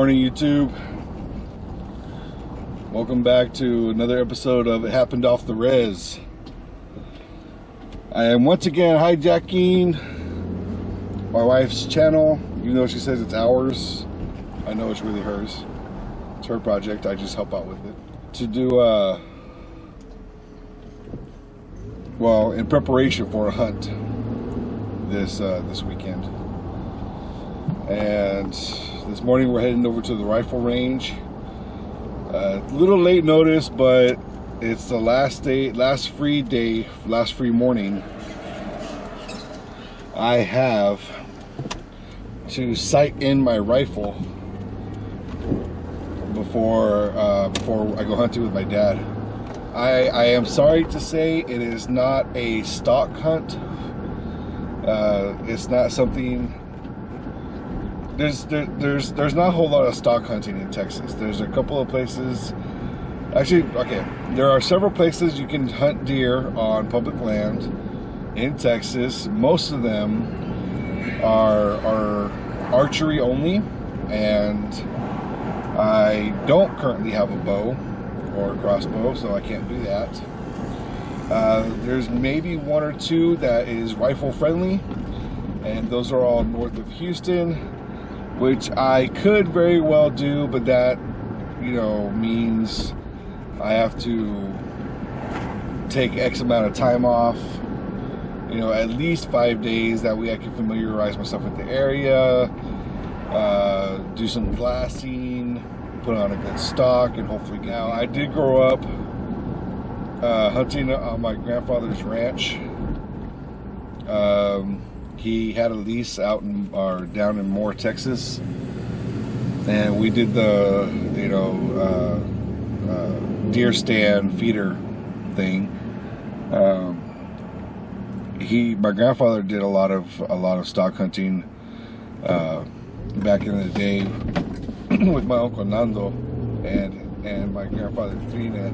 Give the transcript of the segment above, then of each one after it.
morning, YouTube. Welcome back to another episode of It Happened Off the Res. I am once again hijacking my wife's channel, even though she says it's ours. I know it's really hers. It's her project. I just help out with it. To do, well, in preparation for a hunt this weekend. And this morning we're heading over to the rifle range. A little late notice, but it's the last free morning I have to sight in my rifle before I go hunting with my dad. I am sorry to say it is not a stock hunt. It's not something. There's not a whole lot of stock hunting in Texas. There's a couple of places. Actually, okay, there are several places you can hunt deer on public land in Texas. Most of them are archery only, and I don't currently have a bow or a crossbow, so I can't do that. There's maybe one or two that is rifle friendly, and those are all north of Houston, which I could very well do, but that, means I have to take X amount of time off, at least 5 days. That way I can familiarize myself with the area, do some glassing, put on a good stock, and hopefully get out. I did grow up hunting on my grandfather's ranch. He had a lease out down in Moore, Texas, and we did the deer stand feeder thing. My grandfather did a lot of stock hunting back in the day with my uncle Nando and my grandfather Trina,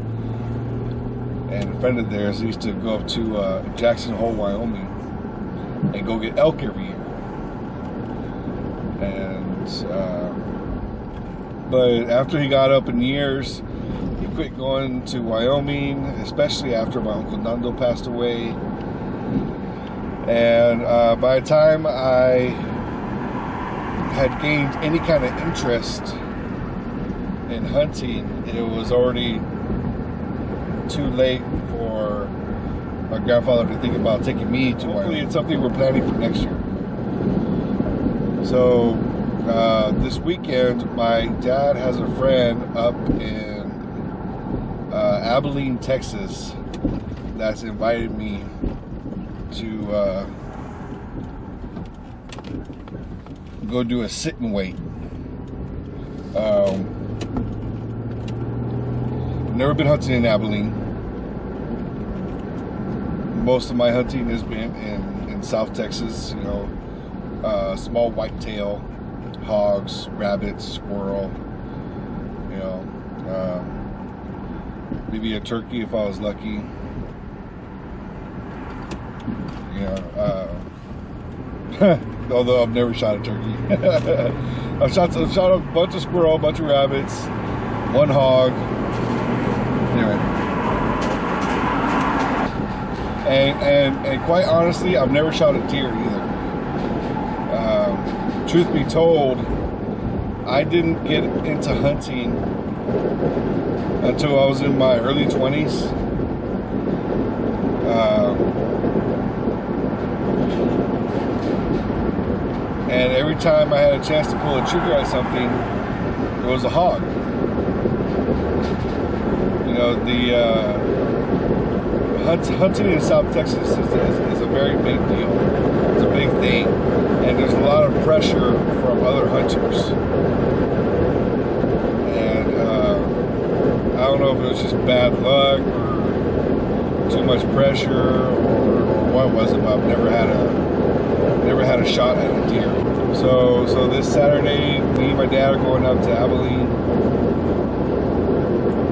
and a friend of theirs used to go up to Jackson Hole, Wyoming, and go get elk every year. And but after he got up in years, he quit going to Wyoming, especially after my uncle Nando passed away. And by the time I had gained any kind of interest in hunting, it was already too late for my grandfather to think about taking me to Wyoming. Hopefully it's something we're planning for next year. So this weekend, my dad has a friend up in Abilene, Texas, that's invited me to go do a sit and wait. Never been hunting in Abilene. Most of my hunting has been in South Texas, small whitetail, hogs, rabbits, squirrel, maybe a turkey if I was lucky. Although I've never shot a turkey. I've shot a bunch of squirrel, a bunch of rabbits, one hog. Anyway. And quite honestly, I've never shot a deer either. Truth be told, I didn't get into hunting until I was in my early 20s. And every time I had a chance to pull a trigger at something, it was a hog. Hunting in South Texas is a very big deal. It's a big thing, and there's a lot of pressure from other hunters. And I don't know if it was just bad luck or too much pressure or what was it, but I've never had a shot at a deer. So this Saturday, me and my dad are going up to Abilene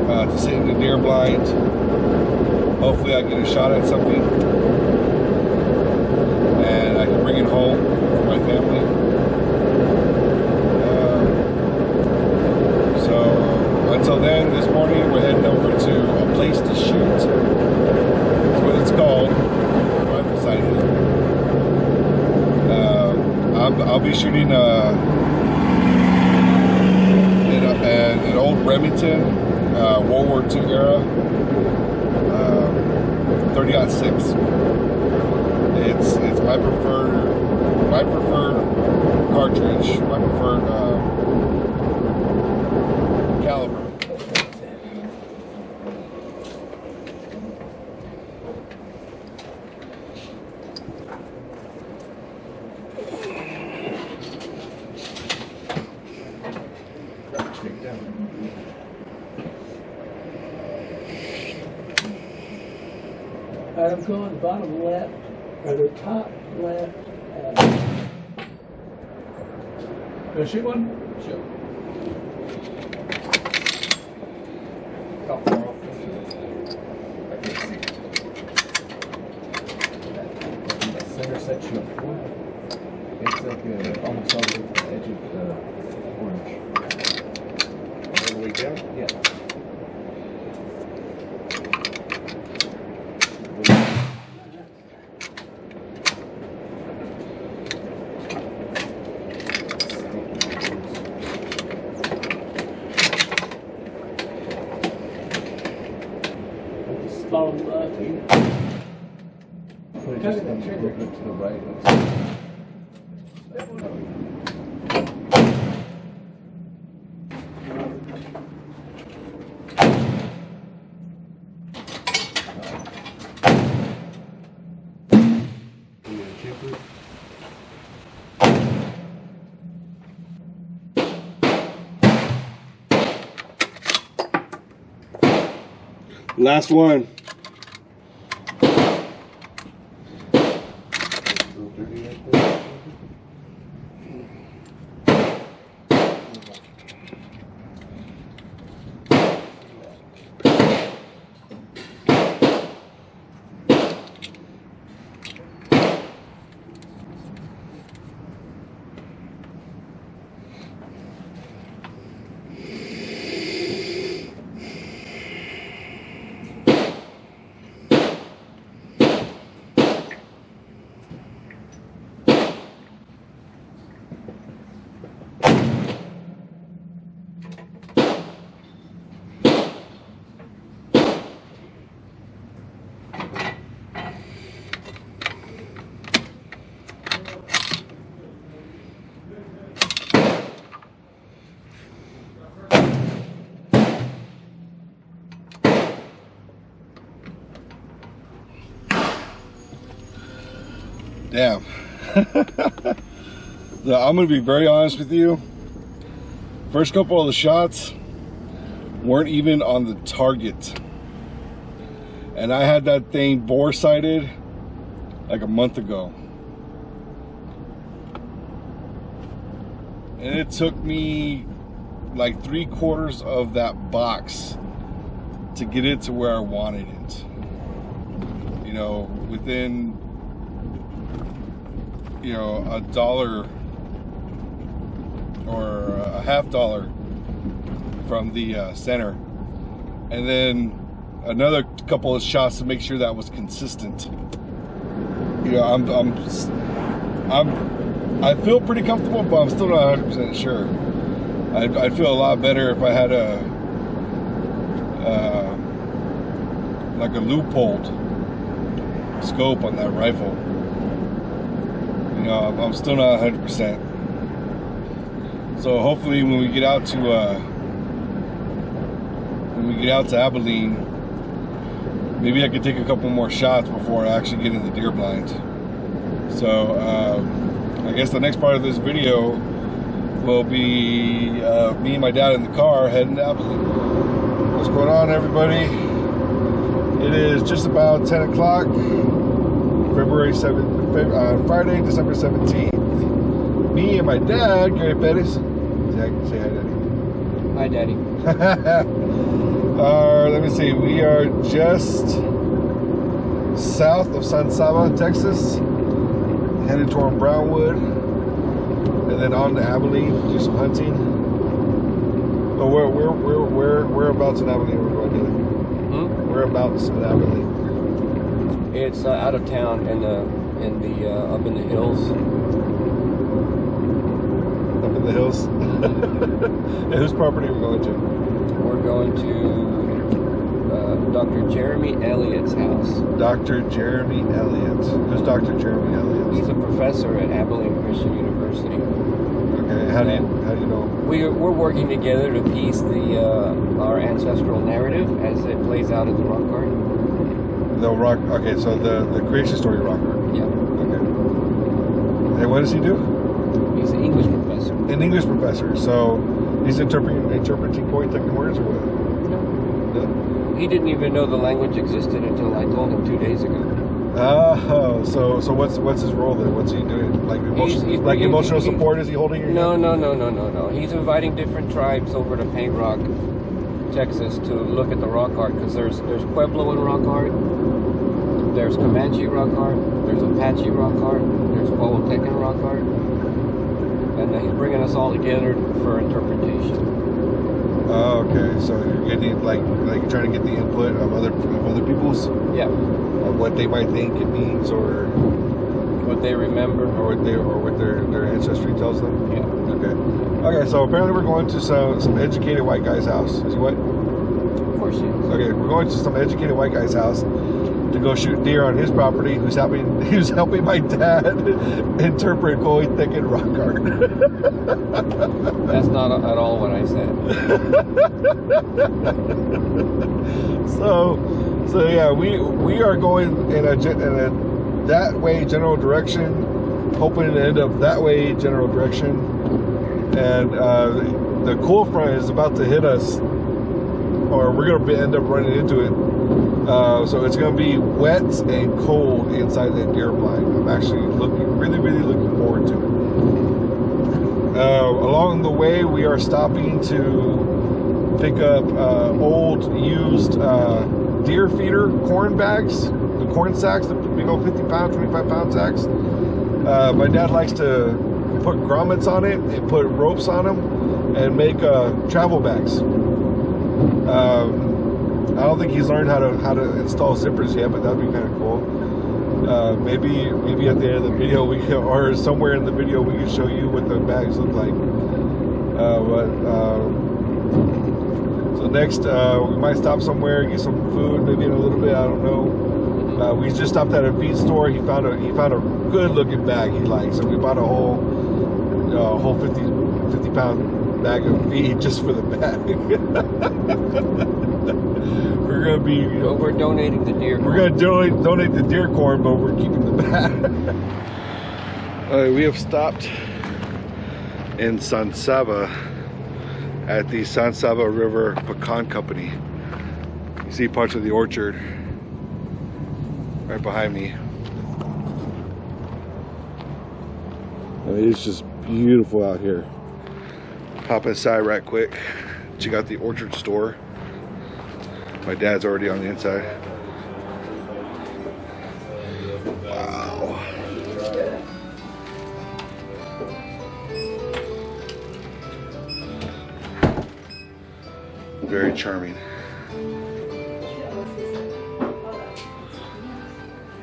to sit in the deer blind. Hopefully I get a shot at something and I can bring it home for my family. until then, this morning we're heading over to a place to shoot. That's what it's called. I'm excited. I'll be shooting an old Remington World War II era 30-06. It's my preferred cartridge, my preferred caliber. I'm going bottom left, or the top left. Gonna shoot one? Shoot. How far off? I can't see. That center section of wood, it's like almost all the way to the edge of the orange. All the way down? Yeah. Follow the put it just a little bit to the right. Last one. Damn. I'm going to be very honest with you. First couple of the shots weren't even on the target. And I had that thing bore sighted like a month ago. And it took me like 3/4 of that box to get it to where I wanted it. You know, within, you know, $1 or a $half from the center, and then another couple of shots to make sure that was consistent. You know, I feel pretty comfortable, but I'm still not 100% sure. I'd feel a lot better if I had like a loopholed scope on that rifle. You know, I'm still not 100%. So hopefully when we get out to Abilene, maybe I could take a couple more shots before I actually get in the deer blind. So I guess the next part of this video will be me and my dad in the car heading to Abilene. What's going on, everybody? It is just about 10 o'clock, Friday, December 17th. Me and my dad, Gary Pettis. Say hi, Daddy. Hi, Daddy. Let me see. We are just south of San Saba, Texas, headed toward Brownwood, and then on to Abilene to do some hunting. Oh, whereabouts in Abilene are we going to? Whereabouts in Abilene? It's out of town in the up in the hills. Up in the hills? And whose property are we going to? We're going to Dr. Jeremy Elliott's house. Dr. Jeremy Elliott. Who's Dr. Jeremy Elliott? He's a professor at Abilene Christian University. Okay, how do you know? We're working together to piece our ancestral narrative as it plays out in the rock art. The rock. Okay, so the creation story rock art. Yeah. Okay. And what does he do? He's an English professor. An English professor. So he's interpreting Koine words or what? No. He didn't even know the language existed until I told him 2 days ago. Oh, so what's his role then? What's he doing? Like emotional support? Is he holding your hand? No. He's inviting different tribes over to Paint Rock, Texas, to look at the rock art, because there's Puebloan rock art, there's Comanche rock art, there's Apache rock art, there's Huahuatecan rock art, and he's bringing us all together for interpretation. Oh, okay. So you're getting like trying to get the input of other people's. Yeah. Of what they might think it means, or what they remember, or what their ancestry tells them. Yeah. Okay. So apparently we're going to some educated white guy's house. Is he what? Of course he is. Okay, we're going to some educated white guy's house to go shoot deer on his property. Who's helping my dad interpret Koine rock art. That's not at all what I said. So yeah, we are going in a that way general direction, hoping to end up that way general direction, and the cool front is about to hit us, or we're going to end up running into it. So it's going to be wet and cold inside that deer blind. I'm actually really looking forward to it. Along the way, we are stopping to pick up old used deer feeder corn bags, the corn sacks, the big old 50-pound, 25-pound sacks. My dad likes to put grommets on it and put ropes on them and make travel bags. I don't think he's learned how to install zippers yet, but that'd be kind of cool. Maybe at the end of the video or somewhere in the video we can show you what the bags look like. So next we might stop somewhere, get some food, maybe in a little bit. I don't know. We just stopped at a feed store. He found a good looking bag he likes, so we bought a whole 50-pound bag of feed just for the bag. We're gonna be, we're donating the deer corn. We're gonna donate the deer corn, but we're keeping the bag. We have stopped in San Saba at the San Saba River Pecan Company. You see parts of the orchard right behind me. I mean, it's just beautiful out here. Hop inside right quick. Check out the orchard store. My dad's already on the inside. Wow. Very charming.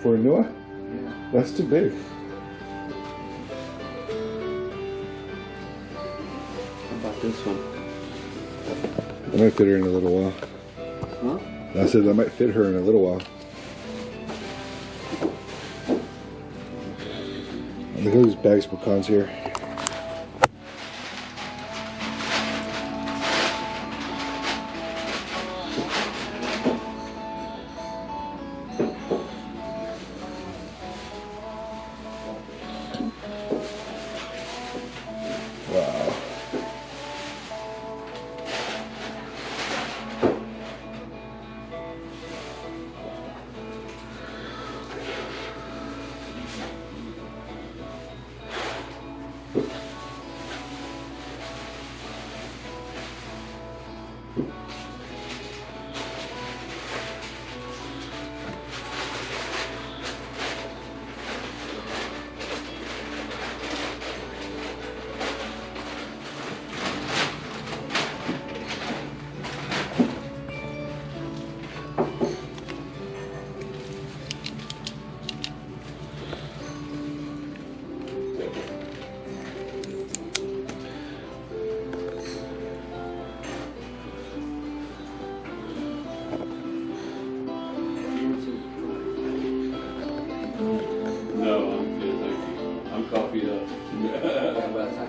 For Noah? Yeah. That's too big. How about this one? I might fit her in a little while. Huh? I said that might fit her in a little while. Look at these bags of pecans here. Wow.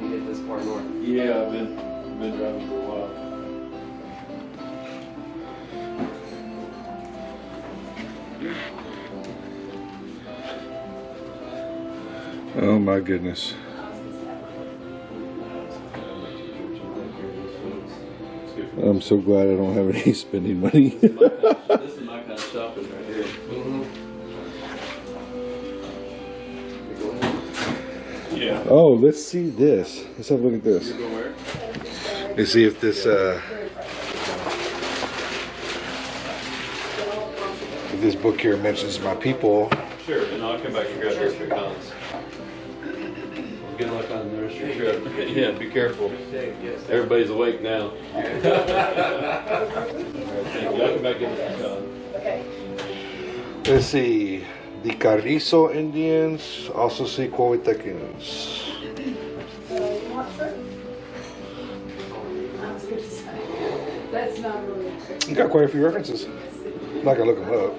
making it this far north. Yeah, I've been driving for a while. Oh my goodness. I'm so glad I don't have any spending money. This is my kind of shopping right here. Yeah. Oh, let's see this. Let's have a look at this. You go where? Let's see if this book here mentions my people. Sure, and I'll come back and grab those pecans. Good luck on the rest of your trip. Yeah, be careful. Everybody's awake now. Alright, thank you. I'll come back and get the pecan. Let's see. The Carrizo Indians, also Sequoiatecans. That's not really. You got quite a few references. I'm not gonna look them up.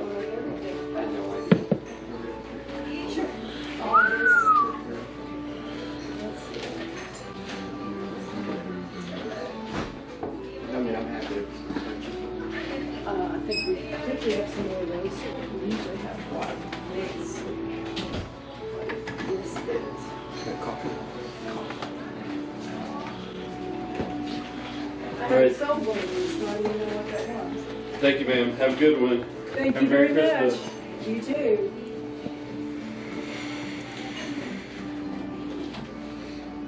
I think we have some more of those. We usually have one. This is I Right. sold one of these, not even know what that was. Thank you, ma'am. Have a good one. Thank Have you a Merry very much. Christmas. You too.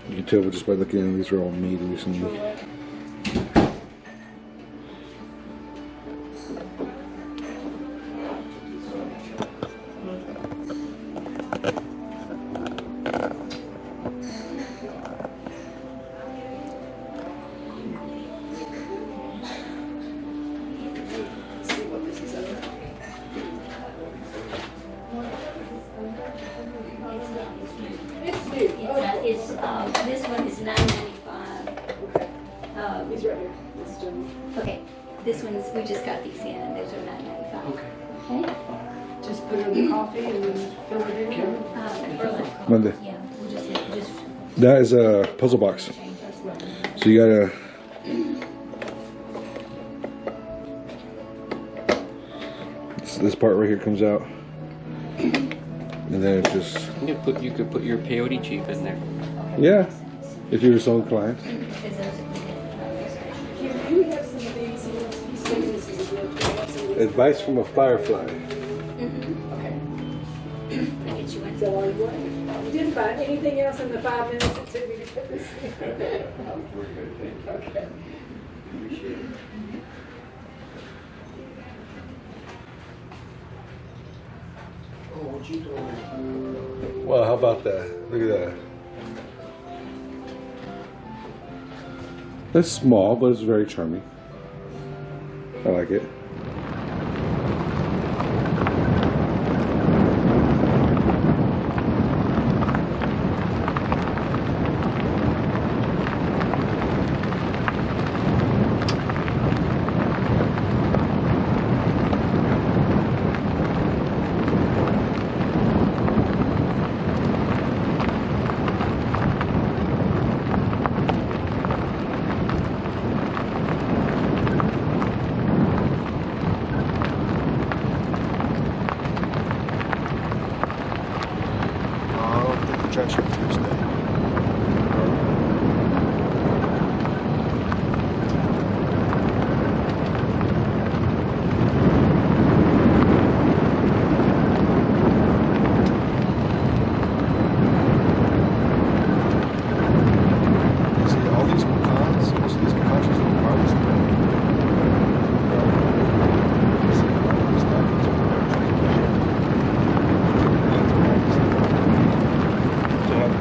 You can tell just by looking at them, these are all made recently. See what this is about. It's new. This one is $9.95. He's right here. This gentleman. Okay, this one's, we just got these in, and those are $9.95. Okay. Okay? Just put it in the coffee and then fill it in. Berlin. Monday. Yeah, we'll just That is a puzzle box. change this. So you gotta. This part right here comes out, and then it just. You could put your peyote chief in there. Yeah, if you were so inclined. Here, you have some of these. He's saying this is a good thing. Advice from a firefly. Okay. I get you one. So are you going? You didn't find anything else in the 5 minutes it took me to get this thing? Okay. Well, how about that? Look at that. It's small, but it's very charming. I like it. Attraction Tuesday. See all these pecans, most of these pecans are harvested. To have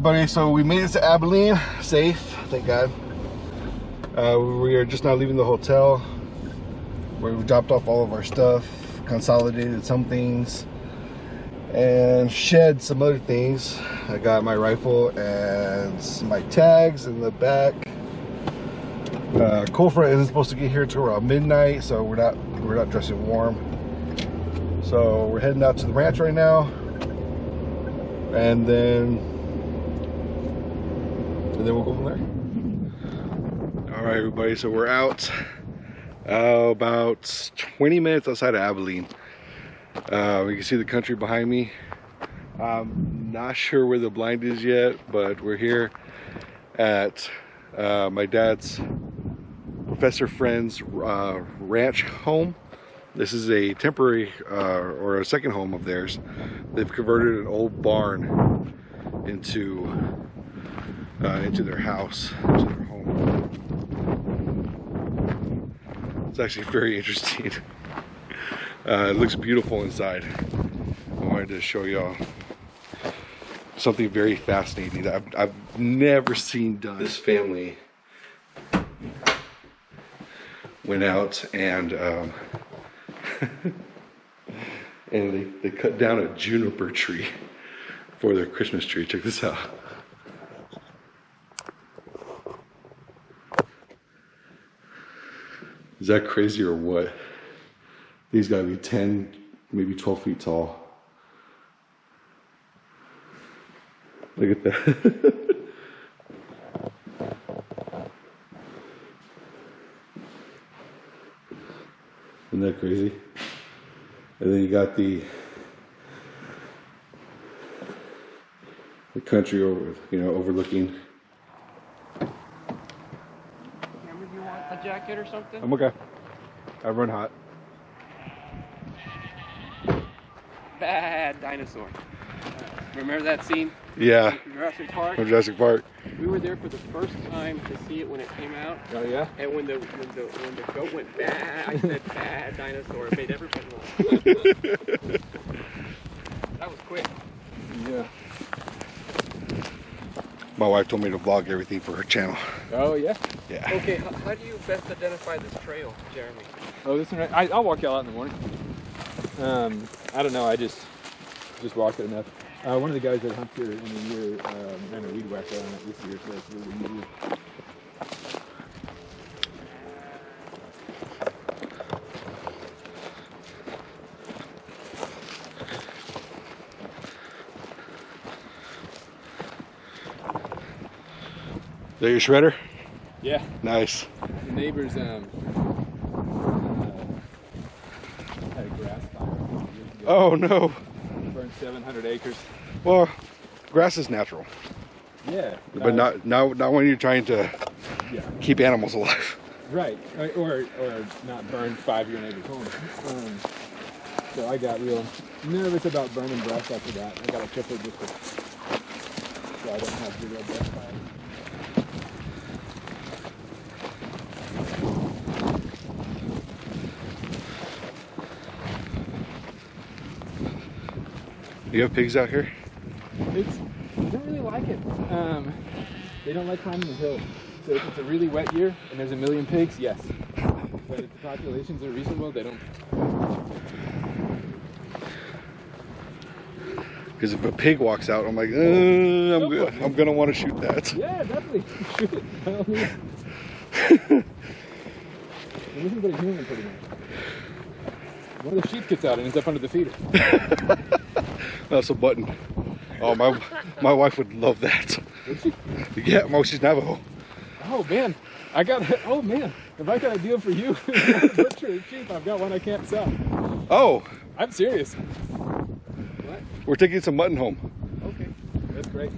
everybody. So we made it to Abilene safe, thank God. We are just now leaving the hotel where we dropped off all of our stuff, consolidated some things, and shed some other things. I got my rifle and my tags in the back. Kofra isn't supposed to get here till around midnight, so we're not dressing warm. So we're heading out to the ranch right now, and then we'll go from there. All right, everybody. So we're out about 20 minutes outside of Abilene. We can see the country behind me. I'm not sure where the blind is yet, but we're here at my dad's professor friend's ranch home. This is a temporary or a second home of theirs. They've converted an old barn into their house, into their home. It's actually very interesting. It looks beautiful inside. I wanted to show y'all something very fascinating that I've never seen done. This family went out and and they cut down a juniper tree for their Christmas tree. Check this out. Is that crazy or what? These gotta be 10, maybe 12 feet tall. Look at that. Isn't that crazy? And then you got the country over, overlooking. Cameron, you want a jacket or something? I'm okay. I run hot. Bad dinosaur. Remember that scene? Yeah. In Jurassic Park? From Jurassic Park. We were there for the first time to see it when it came out. Oh yeah? And when the goat went bad, I said bad dinosaur. It made everybody laugh. That was quick. Yeah. My wife told me to vlog everything for her channel. Oh yeah? Yeah. Okay, how do you best identify this trail, Jeremy? Oh, this one right? I'll walk y'all out in the morning. I don't know, I just walked it enough. One of the guys that hunts here in a year ran a weed whacker on it this year, so that's really easy. Is that your shredder? Yeah. Nice. The neighbors had a grass fire a couple years ago. Oh no. Burned 700 acres. Well, grass is natural, Yeah. but not when you're trying to Yeah. keep animals alive. Right. Or not burn 5 of your neighbor's homes. So I got real nervous about burning brush after that. I got a chipper just so I don't have to real brush fire. You have pigs out here? They don't really like it. They don't like climbing the hill. So if it's a really wet year and there's a million pigs, yes. But if the populations are reasonable, they don't. Because if a pig walks out, I'm like, I'm gonna want to shoot that. Yeah, definitely. Shoot it. By all means. There isn't but a human pretty much. One of the sheep gets out and ends up under the feeder. That's a button. Oh, my wife would love that. Would she? Yeah, she's Navajo. Oh man, oh man, if I got a deal for you, butcher a sheep, I've got one I can't sell. Oh, I'm serious. What? we're taking some mutton home. Okay, that's great.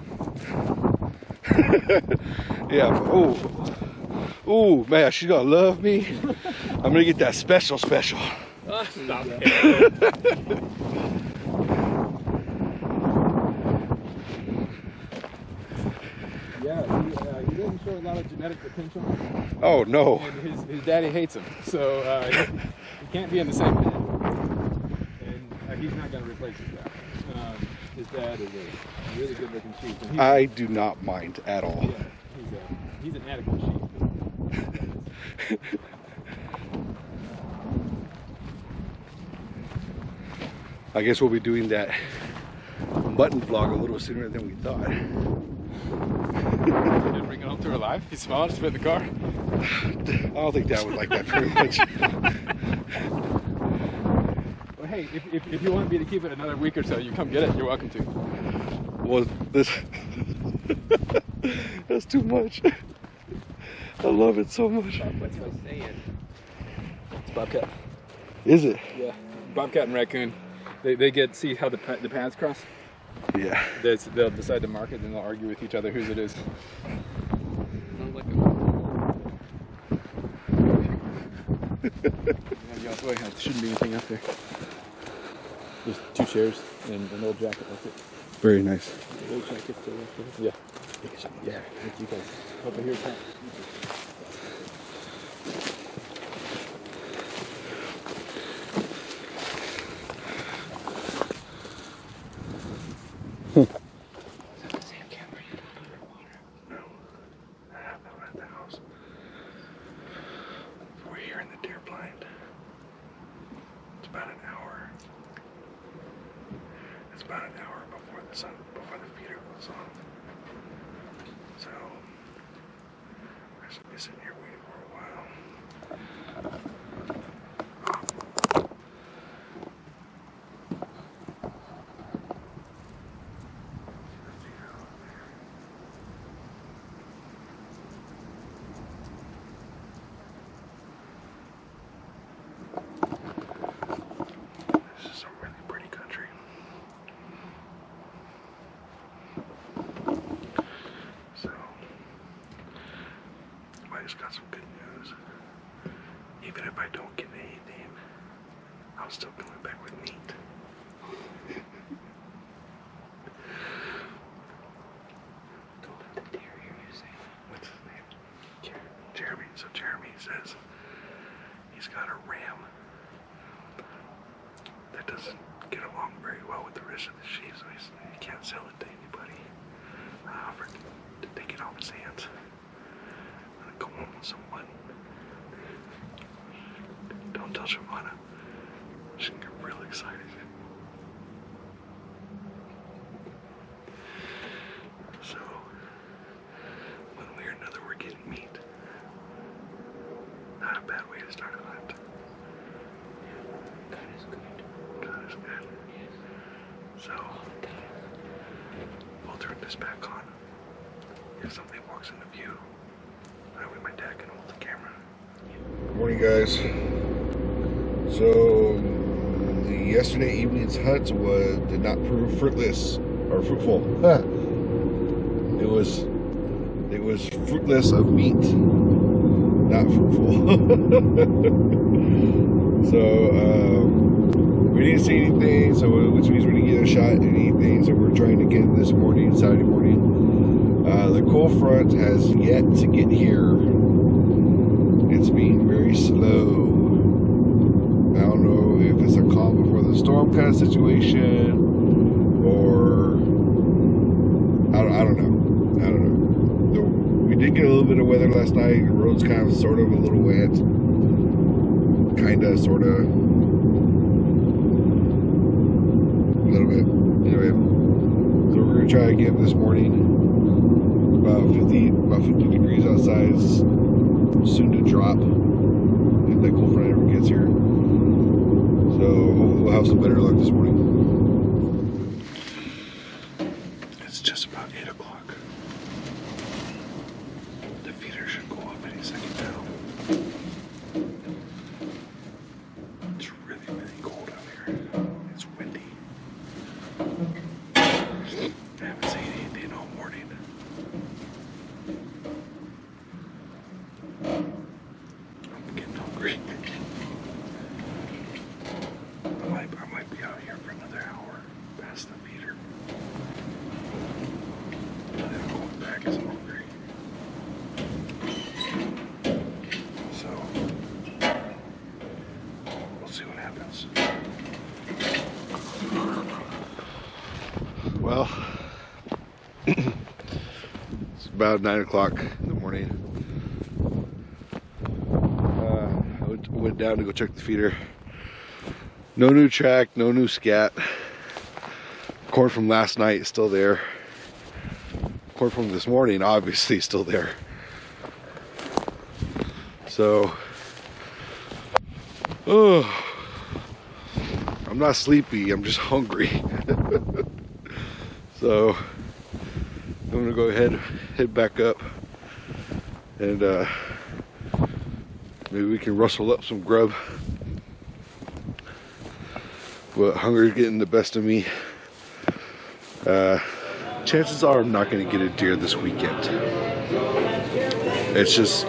Yeah. Oh, man, she's gonna love me. I'm gonna get that special. Stop it. Yeah, he doesn't show a lot of genetic potential. Oh no. And his daddy hates him, so he can't be in the same pen. And he's not going to replace his dad. His dad is a really good looking sheep. And I do not mind at all. yeah, he's an adequate sheep. I guess we'll be doing that mutton vlog a little sooner than we thought. You didn't bring it home to her alive? He smiled, spit in the car? I don't think Dad would like that very much. Well, hey, if you want me to keep it another week or so, you come get it. You're welcome to. Well, this that's too much. I love it so much. What's my saying? It's bobcat. Is it? Yeah, bobcat and raccoon. They get see how the paths cross. Yeah. They'll decide to mark it, then they'll argue with each other whose it is. There shouldn't be anything up there. Just 2 chairs and an old jacket. That's it. Very nice. Old jacket still left. Yeah. Yeah. Thank you guys. Hope I hear it. We're here in the deer blind. It's about an hour. It's about an hour before the feeder goes on. So we're just gonna be sitting here waiting for a while. This is some really pretty country. So, I just got some good news. Even if I don't get anything, I'm still coming back with meat. What's his name? Jeremy. So Jeremy says he's got a ram that doesn't get along very well with the rest of the sheep, so he can't sell it to anybody. I offered to take it off his hands and go home with some mutton. Don't tell Shavana. She'll get real excited. So, one way or another, we're getting meat. Not a bad way to start a hunt. God is good. God is good. Yes. So, we'll turn this back on. If something walks into view, that way my dad can hold the camera. Good morning, guys. So, the yesterday evening's hunt did not prove fruitless or fruitful. It was fruitless of meat, not fruitful. So we didn't see anything, which means we didn't get a shot at anything. So we're trying to get it this morning, Saturday morning. The cold front has yet to get here. It's being very slow. I don't know if it's a calm before the storm kind of situation, or I don't know. We did get a little bit of weather last night. The road's kind of sort of a little wet. Kinda, sorta. A little bit. Anyway. So we're gonna try again this morning. About 50 degrees outside. It's soon to drop if that cold front ever gets here. So hopefully we'll have some better luck this morning. It's just about 8 o'clock. The feeder should go up any second now. It's really, really cold out here. It's windy. I haven't seen anything all morning. I'm getting hungry. I might be out here for another hour past the feeder. And then I'm going back as I'm hungry. about 9 o'clock in the morning. I went down to go check the feeder. No new track, no new scat. Corn from last night is still there. Corn from this morning obviously still there. So, oh, I'm not sleepy, I'm just hungry. So, I'm gonna go ahead, head back up, and maybe we can rustle up some grub. But hunger's getting the best of me. Chances are I'm not gonna get a deer this weekend. That's just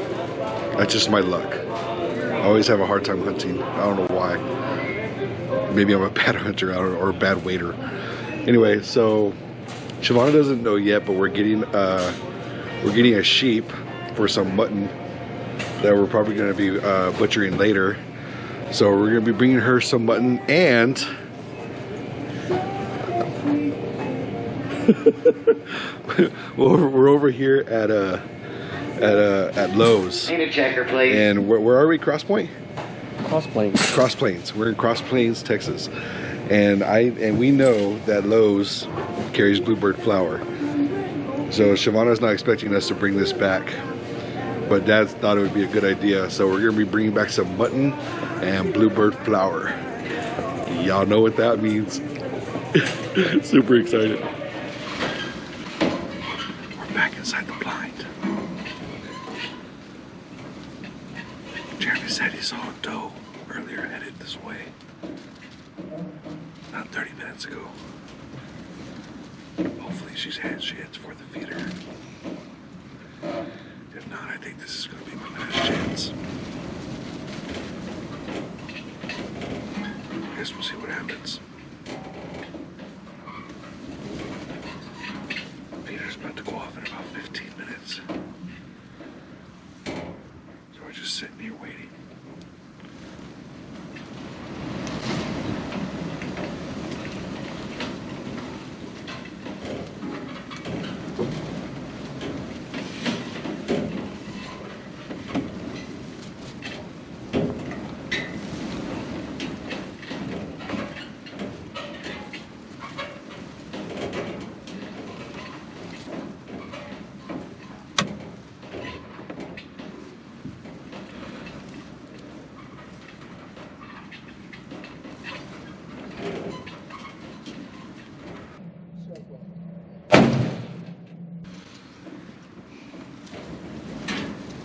my luck. I always have a hard time hunting. I don't know why. Maybe I'm a bad hunter, or a bad waiter. Anyway, so Siobhan doesn't know yet, but we're getting a sheep for some mutton that we're probably going to be butchering later. So we're going to be bringing her some mutton, and we're over here at Lowe's. Need a checker, please. And where are we? Cross Point? Cross Plains. Cross Plains. We're in Cross Plains, Texas. And we know that Lowe's carries bluebird flower. So Shavana's not expecting us to bring this back, but Dad thought it would be a good idea. So we're gonna be bringing back some mutton and bluebird flower. Y'all know what that means. Super excited. We're back inside the blind. Jeremy said he saw a doe earlier headed this way. Not 30 minutes ago. Hopefully she heads for the feeder. If not, I think this is going to be my last chance. I guess we'll see what happens. Feeder's about to go off in about 15 minutes. So we're just sitting here waiting.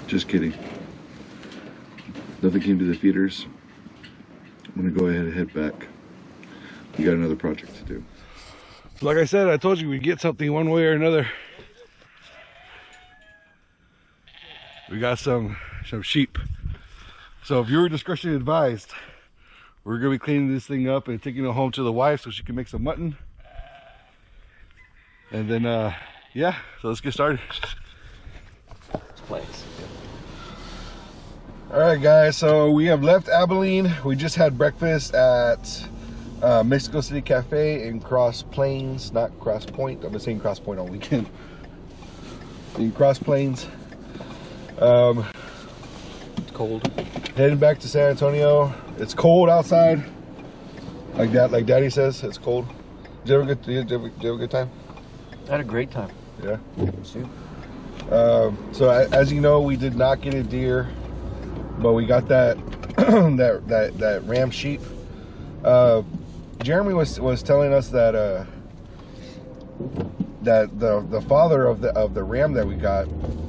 Just kidding. Nothing came to the feeders. I'm gonna go ahead and head back. We got another project to do. Like I said, I told you we'd get something one way or another. We got some sheep. So viewer discretion advised. We're gonna be cleaning this thing up and taking it home to the wife so she can make some mutton. And then yeah, so let's get started. Place. All right, guys, so we have left Abilene. We just had breakfast at Mexico City Cafe in Cross Plains, not Cross Point. I've been saying Cross Point all weekend. In Cross Plains. It's cold. Heading back to San Antonio. It's cold outside. Like Daddy says, it's cold. Did you have a good time? I had a great time. Yeah. See? So as you know, we did not get a deer, but we got that that ram sheep. Jeremy was telling us that that the father of the ram that we got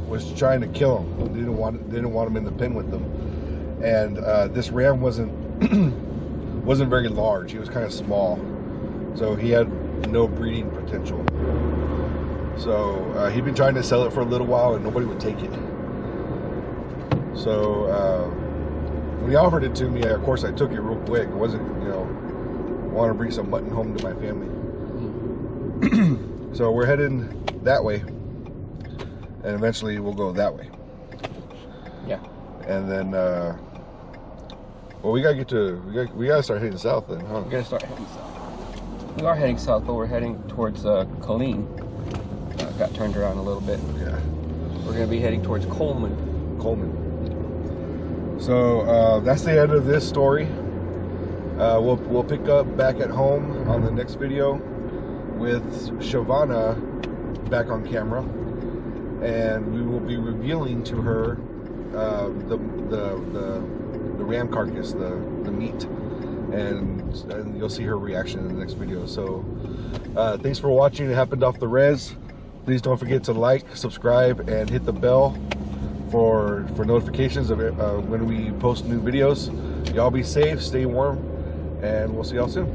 was trying to kill him. Didn't want him in the pen with them, and this ram wasn't very large. He was kind of small, so he had no breeding potential. So he'd been trying to sell it for a little while and nobody would take it. So when he offered it to me, of course I took it real quick. It wasn't, want to bring some mutton home to my family. So we're heading that way, and eventually we'll go that way. Yeah. And then, well, we gotta start heading south then, huh? We gotta start heading south. We are heading south, but we're heading towards Colleen. Got turned around a little bit. Yeah. We're gonna be heading towards Coleman. So that's the end of this story. We'll pick up back at home on the next video with Shavana back on camera, and we will be revealing to her the ram carcass, the meat, and you'll see her reaction in the next video. So thanks for watching. It happened off the res. Please don't forget to like, subscribe, and hit the bell for notifications of it, when we post new videos. Y'all be safe, stay warm, and we'll see y'all soon.